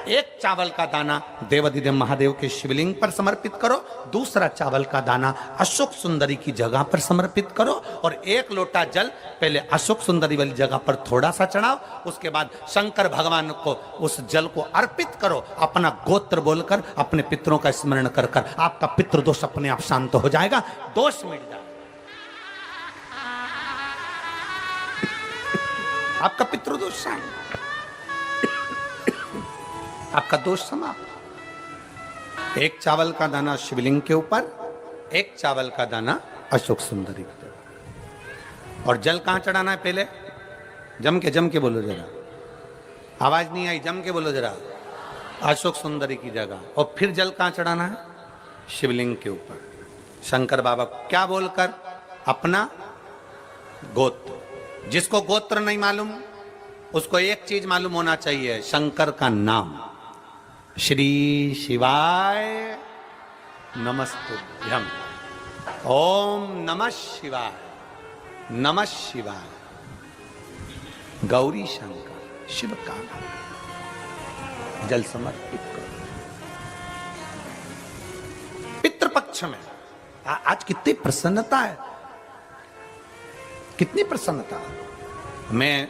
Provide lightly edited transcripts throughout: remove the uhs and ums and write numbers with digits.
एक चावल का दाना देवाधिदेव महादेव के शिवलिंग पर समर्पित करो, दूसरा चावल का दाना अशोक सुंदरी की जगह पर समर्पित करो और एक लोटा जल पहले अशोक सुंदरी वाली जगह पर थोड़ा सा चढ़ाओ, उसके बाद शंकर भगवान को उस जल को अर्पित करो। अपना गोत्र बोलकर अपने पितरों का स्मरण कर कर आपका पितृदोष अपने आप शांत हो जाएगा, दोष मिट जाएगा, आपका पितृदोष शांत, आपका दोष समाप्त। एक चावल का दाना शिवलिंग के ऊपर, एक चावल का दाना अशोक सुंदरी के ऊपर। और जल कहां चढ़ाना है? पहले जम के बोलो जरा, आवाज नहीं आई, जम के बोलो जरा, अशोक सुंदरी की जगह। और फिर जल कहां चढ़ाना है? शिवलिंग के ऊपर। शंकर बाबा क्या बोलकर? अपना गोत्र। जिसको गोत्र नहीं मालूम उसको एक चीज मालूम होना चाहिए, शंकर का नाम। श्री शिवाय नमस्तुभ्यम, ओम नमः शिवाय, नमः शिवाय, गौरी शंकर, शिव का नाम। जल समर्पित करो। पितृपक्ष में आज कितनी प्रसन्नता है, कितनी प्रसन्नता। मैं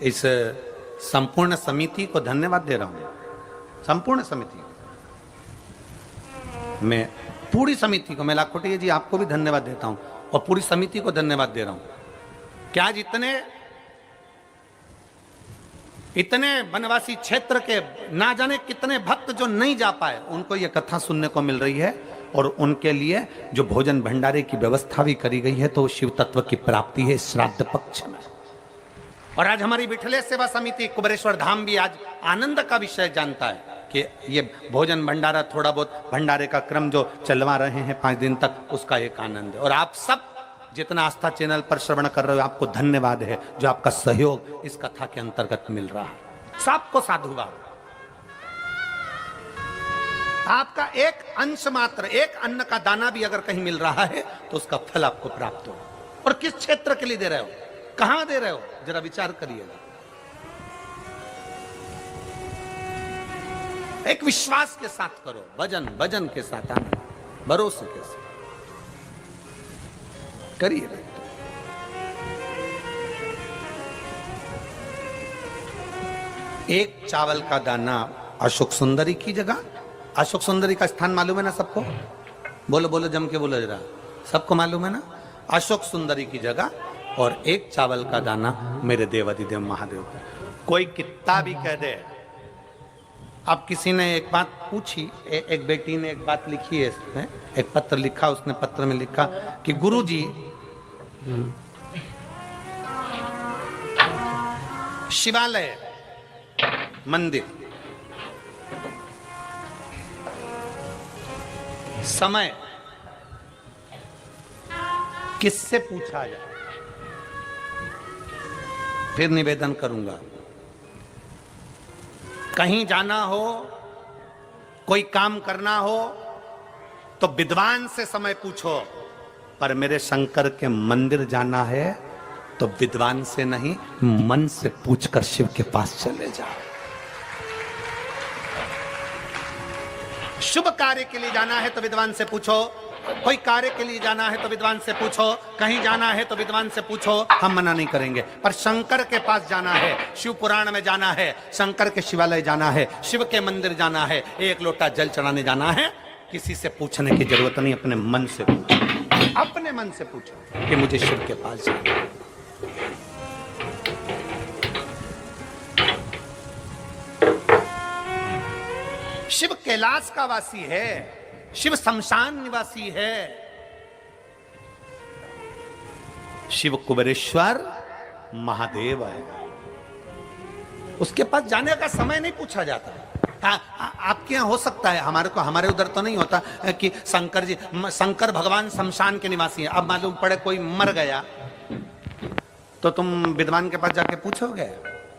इस संपूर्ण समिति को धन्यवाद दे रहा हूं, संपूर्ण समिति, मैं पूरी समिति को, मैं लाखोटिया जी आपको भी धन्यवाद देता हूं और पूरी समिति को धन्यवाद दे रहा हूं कि आज इतने वनवासी क्षेत्र के ना जाने कितने भक्त जो नहीं जा पाए उनको यह कथा सुनने को मिल रही है और उनके लिए जो भोजन भंडारे की व्यवस्था भी करी गई है, तो शिव तत्व की प्राप्ति है श्राद्ध पक्ष में। और आज हमारी विठलेश सेवा समिति कुबेरेश्वर धाम भी आज आनंद का विषय जानता है कि ये भोजन भंडारा, थोड़ा बहुत भंडारे का क्रम जो चलवा रहे हैं 5 दिन तक, उसका एक आनंद है। और आप सब जितना आस्था चैनल पर श्रवण कर रहे हो, आपको धन्यवाद है जो आपका सहयोग इस कथा के अंतर्गत मिल रहा है। सबको साधुवाद। आपका एक अंश मात्र, एक अन्न का दाना भी अगर कहीं मिल रहा है तो उसका फल आपको प्राप्त हो। और किस क्षेत्र के लिए दे रहे हो, कहां दे रहे हो, जरा विचार करिएगा। एक विश्वास के साथ करो, भजन के साथ आना, भरोसे के साथ करिए। एक चावल का दाना अशोक सुंदरी की जगह। अशोक सुंदरी का स्थान मालूम है ना सबको? बोलो बोलो, जम के बोलो जरा, सबको मालूम है ना? अशोक सुंदरी की जगह और एक चावल का दाना मेरे देवाधिदेव महादेव का। कोई कितना भी कह दे। अब किसी ने एक बात पूछी, एक बेटी ने एक बात लिखी है इसमें, एक पत्र लिखा, उसने पत्र में लिखा कि गुरुजी शिवालय मंदिर समय किससे पूछा जाए? फिर निवेदन करूंगा, कहीं जाना हो, कोई काम करना हो तो विद्वान से समय पूछो, पर मेरे शंकर के मंदिर जाना है तो विद्वान से नहीं, मन से पूछकर शिव के पास चले जाओ। शुभ कार्य के लिए जाना है तो विद्वान से पूछो, कोई कार्य के लिए जाना है तो विद्वान से पूछो, कहीं जाना है तो विद्वान से पूछो, हम मना नहीं करेंगे। पर शंकर के पास जाना है, शिव पुराण में जाना है, शंकर के शिवालय जाना है, शिव के मंदिर जाना है, एक लोटा जल चढ़ाने जाना है, किसी से पूछने की जरूरत नहीं, अपने मन से पूछो, अपने मन से पूछो कि मुझे शिव के पास जाना है। शिव कैलाश का वासी है, शिव शमशान निवासी है, शिव कुबेरेश्वर महादेव है। उसके पास जाने का समय नहीं पूछा जाता। आपके यहाँ हो सकता है, हमारे उधर तो नहीं होता कि शंकर भगवान शमशान के निवासी हैं। अब मालूम पड़े कोई मर गया तो तुम विद्वान के पास जाके पूछोगे,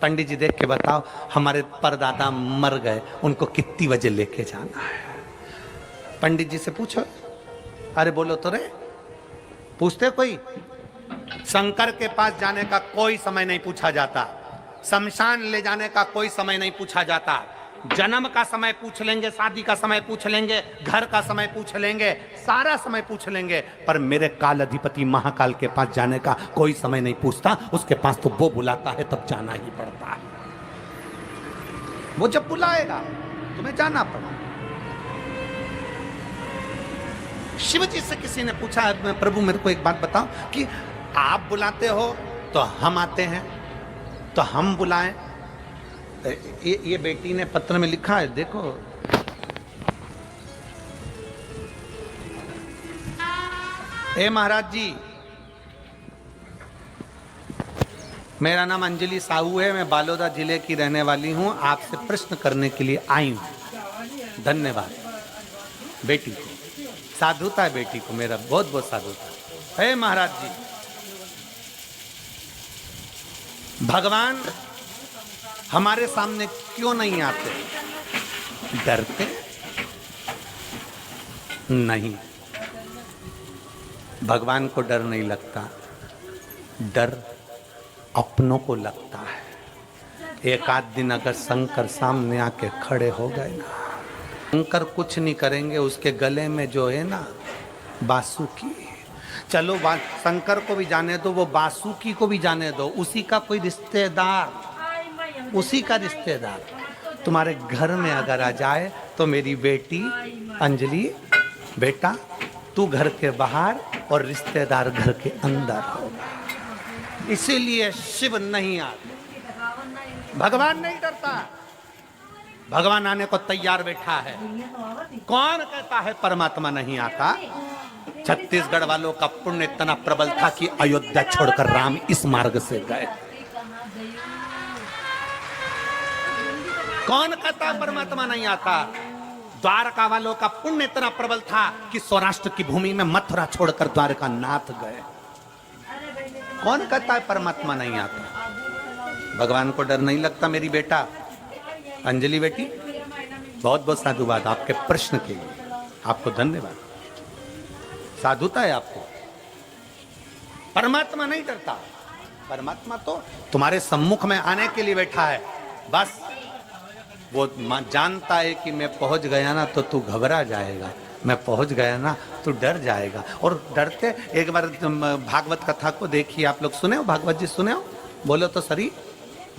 पंडित जी देख के बताओ हमारे परदादा मर गए, उनको कितनी बजे लेके जाना है? पंडित जी से पूछो। अरे बोलो तो रे, पूछते कोई? शंकर के पास जाने का कोई समय नहीं पूछा जाता, शमशान ले जाने का कोई समय नहीं पूछा जाता, जन्म का समय पूछ लेंगे, शादी का समय पूछ लेंगे, घर का समय पूछ लेंगे, सारा समय पूछ लेंगे, पर मेरे काल अधिपति महाकाल के पास जाने का कोई समय नहीं पूछता। उसके पास तो वो बुलाता है तब जाना ही पड़ता है। वो जब बुलाएगा तुम्हें जाना पड़ा। शिव जी से किसी ने पूछा, प्रभु मेरे को एक बात बताओ कि आप बुलाते हो तो हम आते हैं, तो हम बुलाएं? ये बेटी ने पत्र में लिखा है, देखो। ए महाराज जी, मेरा नाम अंजलि साहू है, मैं बालोदा जिले की रहने वाली हूं, आपसे प्रश्न करने के लिए आई हूं। धन्यवाद बेटी को, साधुता है बेटी को, मेरा बहुत बहुत साधुता है। महाराज जी, भगवान हमारे सामने क्यों नहीं आते? डरते नहीं, भगवान को डर नहीं लगता, डर अपनों को लगता है। एक आध दिन अगर शंकर सामने आके खड़े हो गए ना, शंकर कुछ नहीं करेंगे, उसके गले में जो है ना बासुकी, चलो शंकर को भी जाने दो, वो बासुकी को भी जाने दो, उसी का कोई रिश्तेदार, उसी का रिश्तेदार तुम्हारे घर में अगर आ जाए तो मेरी बेटी अंजलि, बेटा तू घर के बाहर और रिश्तेदार घर के अंदर होगा। इसीलिए शिव नहीं आते, भगवान नहीं डरता, भगवान आने को तैयार बैठा है। कौन कहता है परमात्मा नहीं आता? छत्तीसगढ़ वालों का पुण्य इतना प्रबल था कि अयोध्या छोड़कर राम इस मार्ग से गए। कौन कहता परमात्मा नहीं आता? द्वारका वालों का पुण्य इतना प्रबल था कि सौराष्ट्र की भूमि में मथुरा छोड़कर द्वारका नाथ गए। कौन कहता है परमात्मा नहीं आता? भगवान को डर नहीं लगता। मेरी बेटा अंजलि बेटी, बहुत बहुत साधुवाद आपके प्रश्न के लिए, आपको धन्यवाद, साधुता है आपको। परमात्मा नहीं डरता, परमात्मा तो तुम्हारे सम्मुख में आने के लिए बैठा है। बस वो जानता है कि मैं पहुंच गया ना तो तू घबरा जाएगा, मैं पहुंच गया ना तो डर जाएगा। और डरते, एक बार भागवत कथा को देखिए, आप लोग सुने हो? भागवत जी सुने हो? बोलो तो सही,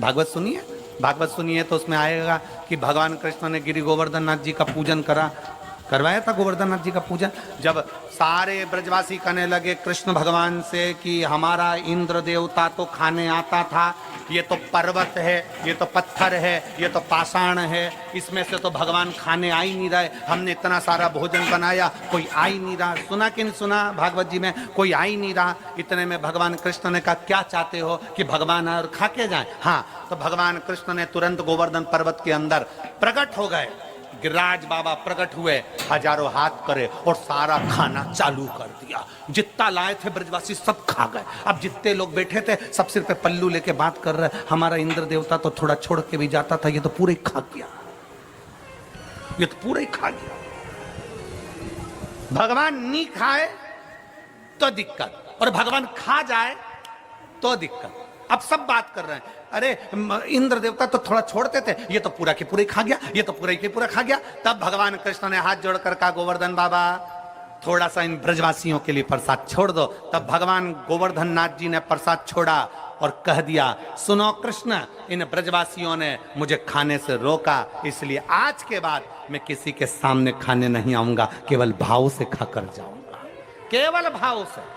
भागवत सुनिए, भागवत सुनिए तो उसमें आएगा कि भगवान कृष्ण ने गिरि गोवर्धन नाथ जी का पूजन करवाया था। गोवर्धन नाथ जी का पूजन जब सारे ब्रजवासी कहने लगे कृष्ण भगवान से कि हमारा इंद्र देवता तो खाने आता था, ये तो पर्वत है, ये तो पत्थर है, ये तो पाषाण है, इसमें से तो भगवान खाने आ ही नहीं रहे। हमने इतना सारा भोजन बनाया, कोई आ ही नहीं रहा। सुना कि नहीं सुना भागवत जी में? कोई आ ही नहीं रहा। इतने में भगवान कृष्ण ने कहा क्या चाहते हो कि भगवान आए और खा के जाए? हाँ, तो भगवान कृष्ण ने तुरंत गोवर्धन पर्वत के अंदर प्रकट हो गए, गिरिराज बाबा प्रकट हुए, हजारों हाथ करे और सारा खाना चालू कर दिया। जितना लाए थे ब्रजवासी सब खा गए। अब जितने लोग बैठे थे सब सिर पे पल्लू लेके बात कर रहे, हमारा इंद्र देवता तो थोड़ा छोड़ के भी जाता था, ये तो पूरे खा गया, ये तो पूरे खा गया। भगवान नहीं खाए तो दिक्कत, और भगवान खा जाए तो दिक्कत। अब सब बात कर रहे हैं, अरे इंद्र देवता तो थोड़ा छोड़ते थे, ये तो पूरा के पूरा खा गया, ये तो पूरा के पूरा खा गया। तब भगवान कृष्ण ने हाथ जोड़कर कहा गोवर्धन बाबा थोड़ा सा इन ब्रजवासियों के लिए प्रसाद छोड़ दो। तब भगवान गोवर्धन नाथ जी ने प्रसाद छोड़ा और कह दिया सुनो कृष्ण, इन ब्रजवासियों ने मुझे खाने से रोका, इसलिए आज के बाद मैं किसी के सामने खाने नहीं आऊंगा, केवल भाव से खाकर जाऊंगा, केवल भाव से।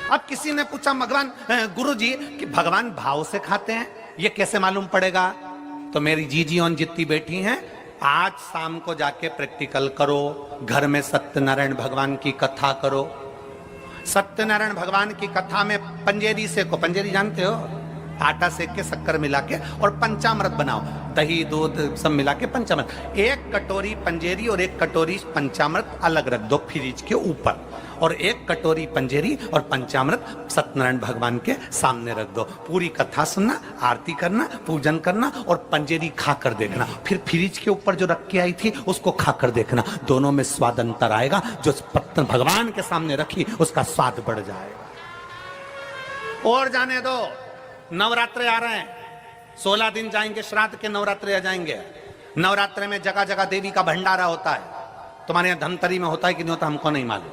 अब किसी ने पूछा भगवान गुरु जी कि भगवान भाव से खाते हैं, ये कैसे मालूम पड़ेगा? तो मेरी जीजी और जितनी बैठी हैं, आज शाम को जाके प्रैक्टिकल करो, घर में सत्यनारायण भगवान की कथा करो। सत्यनारायण भगवान की कथा में पंजेरी सेको, पंजेरी जानते हो? आटा सेक के शक्कर मिला के और पंचामृत बनाओ, दही दूध सब मिला के पंचामृत। एक कटोरी पंजेरी और एक कटोरी पंचामृत अलग रख दो फ्रिज के ऊपर, और एक कटोरी पंजेरी और पंचामृत सत्यनारायण भगवान के सामने रख दो। पूरी कथा सुनना, आरती करना, पूजन करना और पंजेरी खा कर देखना। फिर फ्रिज के ऊपर जो रख के आई थी उसको खा कर देखना, दोनों में स्वाद अंतर आएगा। जो भगवान के सामने रखी उसका स्वाद बढ़ जाएगा। और जाने दो, नवरात्रे आ रहे हैं, 16 दिन जाएंगे श्राद्ध के, नवरात्रि आ जाएंगे। नवरात्रि में जगह जगह देवी का भंडारा होता है। तुम्हारे यहाँ धमतरी में होता है कि नहीं होता हमको नहीं मालूम,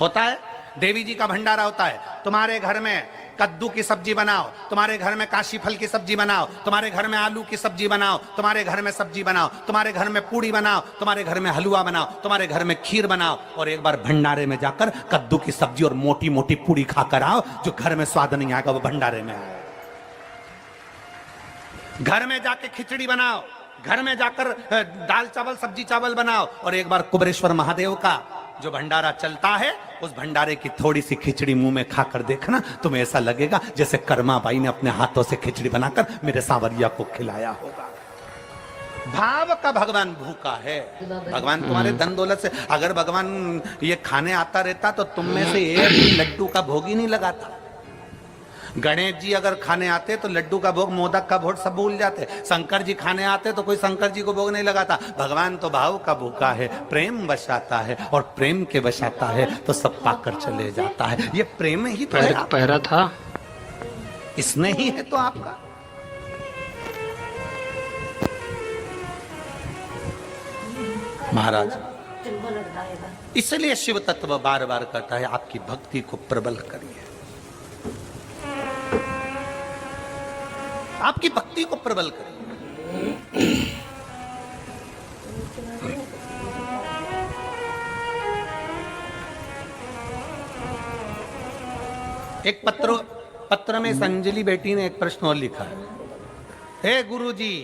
होता है। देवी जी का भंडारा होता है। तुम्हारे घर में कद्दू की सब्जी बनाओ, तुम्हारे घर में काशी फल की सब्जी बनाओ, तुम्हारे घर में आलू की सब्जी बनाओ, तुम्हारे घर में सब्जी बनाओ, तुम्हारे घर में पूड़ी बनाओ, तुम्हारे घर में हलवा बनाओ, तुम्हारे घर में खीर बनाओ, और एक बार भंडारे में जाकर कद्दू की सब्जी और मोटी मोटी पूड़ी खाकर आओ। जो घर में स्वाद नहीं आएगा वो भंडारे में आएगा। घर में जाके खिचड़ी बनाओ, घर में जाकर दाल चावल सब्जी चावल बनाओ, और एक बार कुबेरेश्वर महादेव का जो भंडारा चलता है उस भंडारे की थोड़ी सी खिचड़ी मुंह में खाकर देखना, तुम्हें ऐसा लगेगा जैसे कर्मा बाई ने अपने हाथों से खिचड़ी बनाकर मेरे सांवरिया को खिलाया होगा। भाव का भगवान भूखा है। भगवान तुम्हारे धन दौलत से, अगर भगवान ये खाने आता रहता तो तुम में से एक भी लड्डू का भोग ही नहीं लगाता। गणेश जी अगर खाने आते तो लड्डू का भोग, मोदक का भोग सब भूल जाते। शंकर जी खाने आते तो कोई शंकर जी को भोग नहीं लगाता। भगवान तो भाव का भूखा है, प्रेम बसाता है, और प्रेम के बसाता है तो सब पाकर चले जाता है। ये प्रेम ही तो है, पहरा था, इसने ही है तो आपका। महाराज इसलिए शिव तत्व बार बार कहता है आपकी भक्ति को प्रबल करिए, आपकी भक्ति को प्रबल करिए। एक पत्र में संजली बेटी ने एक प्रश्न और लिखा है। हे गुरुजी,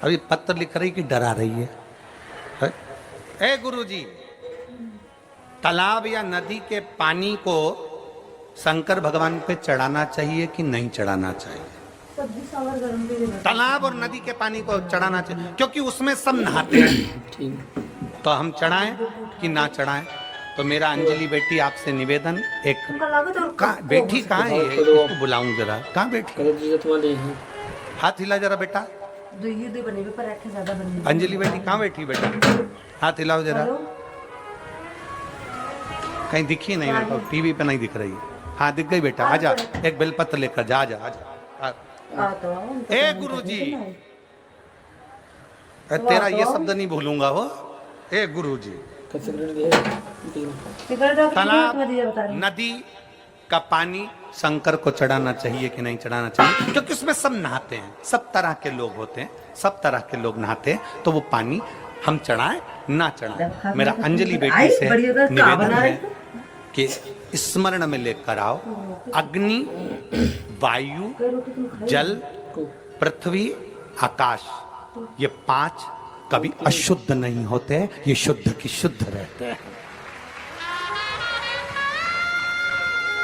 अभी पत्र लिख रही कि डरा रही है? हे गुरुजी, तालाब या नदी के पानी को शंकर भगवान पे चढ़ाना चाहिए कि नहीं चढ़ाना चाहिए? तालाब और नदी के पानी को चढ़ाना चाहिए क्योंकि उसमें सब नहाते हैं। तो हम चढ़ाएं कि ना चढ़ाएं? तो मेरा अंजलि बेटी आपसे निवेदन, एक बेटी कहाँ है, इसको बुलाऊं जरा, कहाँ बेटी? हाथ हिला जरा बेटा। अंजलि बेटी कहाँ बैठी बेटा? हाथ हिलाओ जरा। कहीं दिखी नहीं मेरे को, टीवी पे नहीं दिख रही। हाँ दिख गई बेटा, आजा, एक बेलपत्र लेकर जा, आजा आजा। ए गुरुजी, तेरा ये शब्द नहीं भूलूंगा हो। ए गुरुजी, तालाब नदी का पानी शंकर को चढ़ाना चाहिए कि नहीं चढ़ाना चाहिए? क्योंकि उसमें सब नहाते हैं, सब तरह के लोग होते हैं, सब तरह के लोग नहाते हैं। तो वो पानी हम चढ़ाएं ना चढ़ाएं, मेरा अंजलि बेटी से निवेदन है कि स्मरण में लेकर आओ, अग्नि, वायु, जल, पृथ्वी, आकाश, ये 5 कभी अशुद्ध नहीं होते, ये शुद्ध की शुद्ध रहते हैं।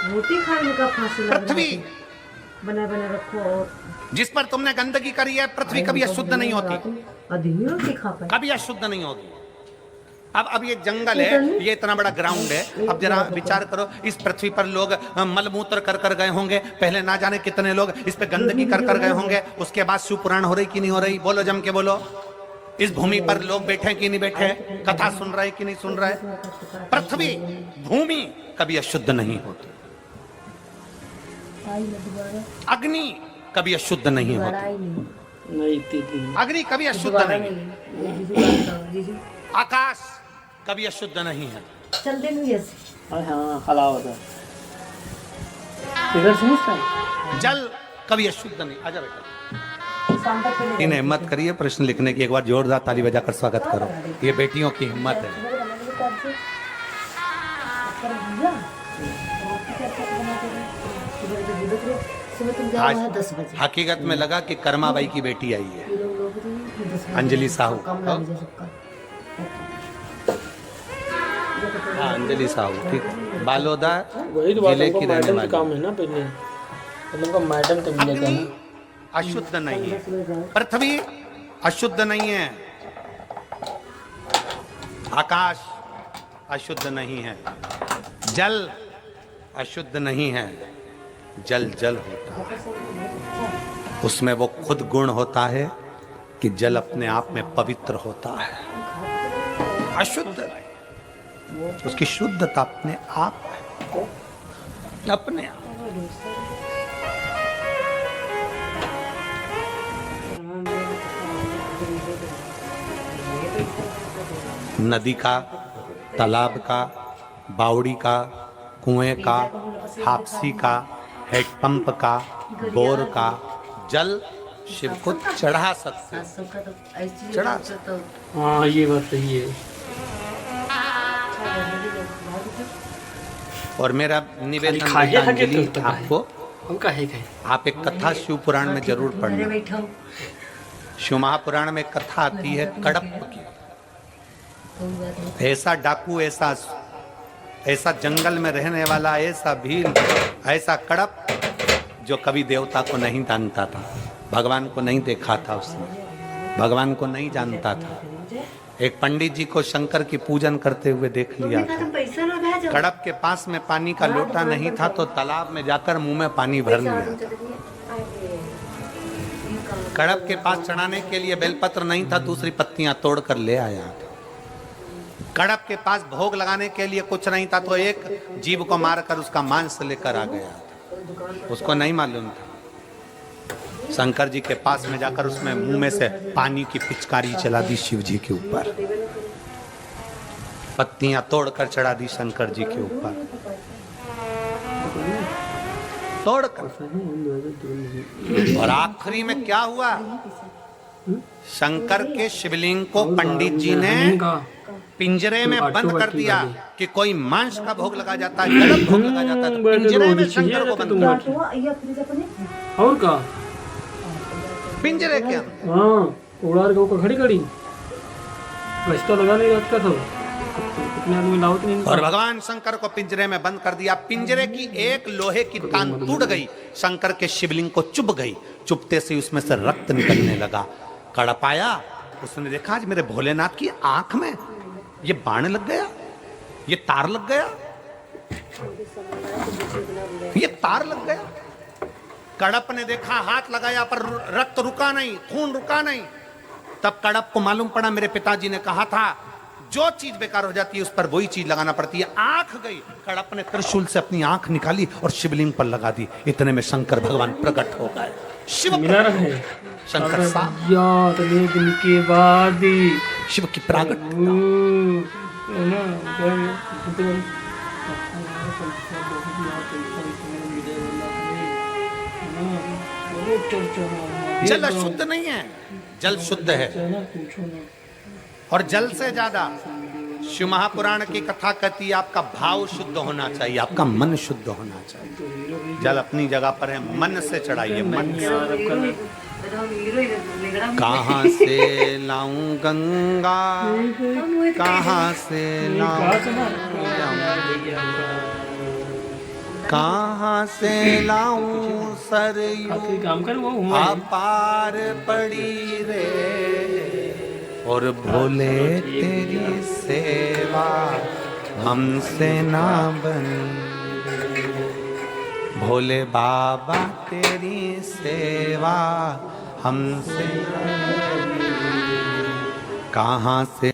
रोटी खाने का फांसी लग पृथ्वी बना बना रखो, जिस पर तुमने गंदगी करी है, पृथ्वी कभी अशुद्ध नहीं होती, रोटी खा पाए कभी अशुद्ध नहीं होगी। अब ये जंगल है, ये इतना बड़ा ग्राउंड है। अब जरा विचार करो, इस पृथ्वी पर लोग मलमूत्र कर कर गए होंगे, पहले ना जाने कितने लोग इस पे गंदगी कर कर गए होंगे। उसके बाद शिव पुराण हो रही कि नहीं हो रही? बोलो जम के बोलो। इस भूमि पर लोग बैठे कि नहीं बैठे, कथा सुन रहे कि नहीं सुन रहे? पृथ्वी भूमि कभी अशुद्ध नहीं होती, अग्नि कभी अशुद्ध नहीं होती, अग्नि कभी अशुद्ध नहीं, आकाश कभी अशुद्ध नहीं है। चलते नहीं ऐसे। हाँ हला होता है। जल कभी अशुद्ध नहीं। आजा बेटा, इन्हें हिम्मत करिए प्रश्न लिखने की, एक बार जोरदार ताली बजाकर स्वागत करो। ये बेटियों की हिम्मत है। आज हकीकत में लगा कि कर्माबाई की बेटी आई है, अंजलि साहू। हाँ अंजलि साहू, ठीक, बालोदा जिले की रहने वाली। काम है ना पहले, मतलब मैडम तो मिलेगा ना। अशुद्ध नहीं है, पृथ्वी अशुद्ध नहीं है, आकाश अशुद्ध नहीं है, जल अशुद्ध नहीं है। जल जल होता है, उसमें वो खुद गुण होता है कि जल अपने आप में पवित्र होता है, अशुद्ध नहीं, उसकी शुद्धता अपने आप है, अपने आप। नदी का, तालाब का, बावड़ी का, कुएं का, हापसी का, हैंडपंप का, बोर का जल शिव को चढ़ा सकते हो। सबका तो ऐसी चढ़ा तो हाँ ये बात सही है। और मेरा निवेदन खाए है लगे अंजलि तो आपको, हम काहे गए? आप एक कथा शिव पुराण में जरूर पढ़ना। बैठा शिव महापुराण में एक कथा आती है कड़प की। ऐसा डाकू, ऐसा जंगल में रहने वाला, ऐसा भील, ऐसा कड़प जो कभी देवता को नहीं जानता था, भगवान को नहीं देखा था, उसने भगवान को नहीं जानता था। एक पंडित जी को शंकर की पूजन करते हुए देख लिया था। पैसा लगा जाओ। कड़प के पास में पानी का लोटा नहीं था तो तालाब में जाकर मुंह में पानी भर लिया था। कड़प के पास चढ़ाने के लिए बेलपत्र नहीं था, दूसरी पत्तियां तोड़कर ले आया था। कड़प के पास भोग लगाने के लिए कुछ नहीं था तो एक जीव को मारकर उसका मांस लेकर आ गया था। उसको नहीं मालूम था। शंकर जी के पास में जाकर उसमें मुंह में से पानी की पिचकारी चला दी शिव जी के ऊपर, पत्तियां तोड़कर चढ़ा दी शंकर जी के ऊपर, तोड़कर। और आखिरी में क्या हुआ, शंकर के शिवलिंग को पंडित जी ने पिंजरे में बंद कर दिया कि कोई मांस का भोग लगा जाता है, गलत भोग लगा जाता है, तो पिंजरे में शंकर को बंद कर दिया। और का पिंजरे के अंदर। हाँ उड़ार गौ का घड़ी घड़ी गश्ता लगा नहीं रात का तो कितने आदमी लावत नहीं। और भगवान शंकर को पिंजरे में बंद कर दिया। पिंजरे की एक लोहे की तान टूट गई, शंकर के शिवलिंग को चुभ गई। चुभते से उसमें से रक्त निकलने लगा। कड़प आया, उसने देखा आज मेरे भोलेनाथ की आंख में ये बाण लग गया, ये तार लग गया, ये तार लग गया। कड़प ने देखा, हाथ लगाया पर रक्त रुका नहीं, खून रुका नहीं। तब कड़प को मालूम पड़ा मेरे पिताजी ने कहा था जो चीज बेकार हो जाती है उस पर वही चीज लगाना पड़ती है। आंख गई, कड़प ने त्रिशूल से अपनी आंख निकाली और शिवलिंग पर लगा दी। इतने में शंकर भगवान प्रकट हो गए। शिव मिला रहे शंकर साहब याद दिन के बाद शिव की प्रागट। जल शुद्ध नहीं है, जल शुद्ध है। और जल से ज्यादा शिव महापुराण की कथा कहती है आपका भाव शुद्ध होना चाहिए, आपका मन शुद्ध होना चाहिए। जल अपनी जगह पर है, मन से चढ़ाइए, मन से। कहाँ से लाऊं गंगा, कहाँ से लाऊं, कहाँ से लाऊं सरयू, अपार पड़ी रे। और भोले तेरी सेवा हमसे ना बनी, भोले बाबा तेरी सेवा हमसे, कहाँ से